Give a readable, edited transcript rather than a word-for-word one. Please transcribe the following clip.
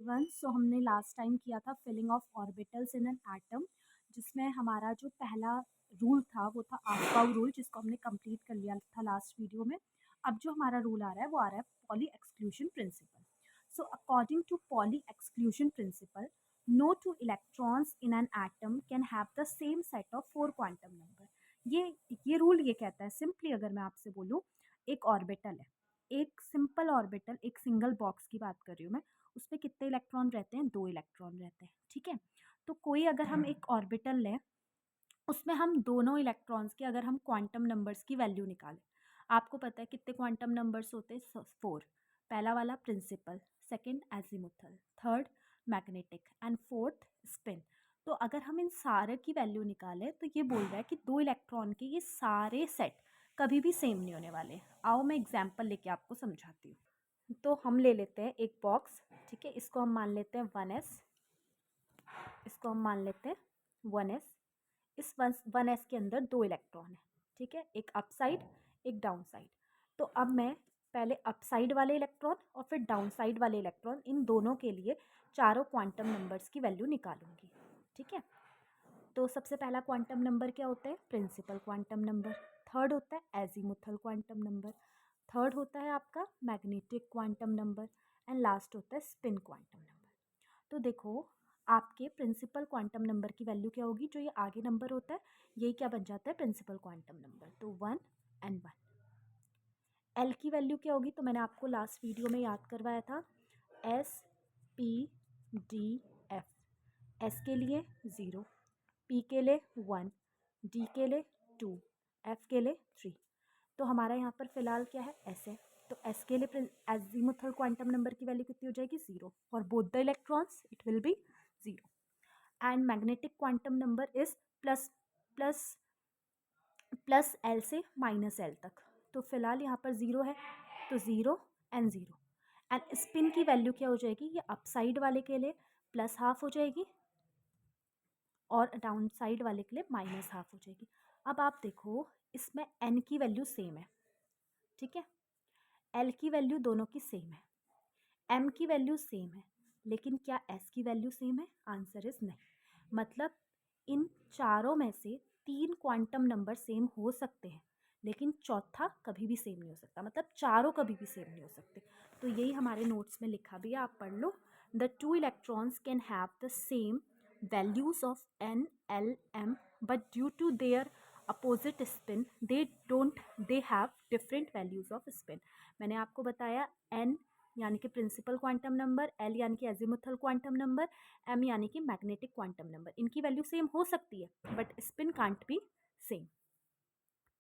Everyone. सो हमने last time किया था filling of orbitals in an atom, जिसमें हमारा जो पहला रूल था वो था आफबाउ रूल, जिसको हमने कंप्लीट कर लिया था लास्ट वीडियो में। अब जो हमारा रूल आ रहा है वो आ रहा है Pauli exclusion principle. So according to Pauli exclusion principle, no two electrons in an atom can have the same set of 4 quantum number. ये रूल ये कहता है, सिंपली अगर मैं आपसे बोलूँ, एक ऑर्बिटल है, एक सिंपल ऑर्बिटल, एक सिंगल बॉक्स की बात कर रही हूँ मैं, उस पर कितने इलेक्ट्रॉन रहते हैं? 2 इलेक्ट्रॉन रहते हैं, ठीक है। तो कोई अगर हम एक ऑर्बिटल लें, उसमें हम दोनों इलेक्ट्रॉन्स के अगर हम क्वांटम नंबर्स की वैल्यू निकालें, आपको पता है कितने क्वांटम नंबर्स होते हैं? 4। पहला वाला principal, second azimuthal, third magnetic and fourth spin. तो अगर हम इन सारे की वैल्यू निकालें तो ये बोल रहा है कि 2 इलेक्ट्रॉन के ये सारे सेट कभी भी सेम नहीं होने वाले। आओ मैं एग्जाम्पल लेके आपको समझाती हूँ। तो हम ले लेते हैं एक बॉक्स, ठीक है, इसको हम मान लेते हैं 1s, इसको हम मान लेते हैं 1s। इस 1s के अंदर 2 इलेक्ट्रॉन है, ठीक है, एक अप साइड एक डाउन साइड। तो अब मैं पहले अप साइड वाले इलेक्ट्रॉन और फिर डाउन साइड वाले इलेक्ट्रॉन, इन दोनों के लिए चारों क्वांटम नंबर्स की वैल्यू निकालूंगी, ठीक है। तो सबसे पहला क्वांटम नंबर क्या होता है? Principal quantum number. थर्ड होता है एजीमुथल क्वांटम नंबर। थर्ड होता है आपका magnetic quantum number. And last होता है स्पिन क्वांटम नंबर। तो देखो, आपके प्रिंसिपल क्वांटम नंबर की वैल्यू क्या होगी? जो ये आगे नंबर होता है यही क्या बन जाता है? Principal quantum number. तो 1 एंड 1। एल की वैल्यू क्या होगी? तो मैंने आपको लास्ट वीडियो में याद करवाया था, S P D F. S के लिए 0, पी के लिए 1, डी के लिए 2, एफ के लिए 3। तो हमारा यहाँ पर फिलहाल क्या है? एस है। तो एस के लिए एजीमुथल क्वांटम नंबर की वैल्यू कितनी हो जाएगी? 0। For both the electrons it will be 0। And magnetic quantum number is plus plus plus L से माइनस एल तक। तो फिलहाल यहाँ पर 0 है, तो 0 एंड 0। एंड स्पिन की वैल्यू क्या हो जाएगी? ये अप साइड वाले के लिए प्लस हाफ हो जाएगी और डाउन साइड वाले के लिए माइनस हाफ हो जाएगी। अब आप देखो, इसमें एन की वैल्यू सेम है, ठीक है, एल की वैल्यू दोनों की सेम है, एम की वैल्यू सेम है, लेकिन क्या एस की वैल्यू सेम है? आंसर इज नहीं। मतलब इन चारों में से 3 क्वांटम नंबर सेम हो सकते हैं, लेकिन चौथा कभी भी सेम नहीं हो सकता। मतलब चारों कभी भी सेम नहीं हो सकते। तो यही हमारे नोट्स में लिखा भी है, आप पढ़ लो। The 2 electrons can have the same values of n l m, but due to their opposite spin they have different values of spin. मैंने आपको बताया, एन यानी कि प्रिंसिपल क्वांटम नंबर, एल यानी कि एजीमुथल क्वांटम नंबर, एम यानी कि magnetic quantum number, इनकी वैल्यू सेम हो सकती है but spin can't be same.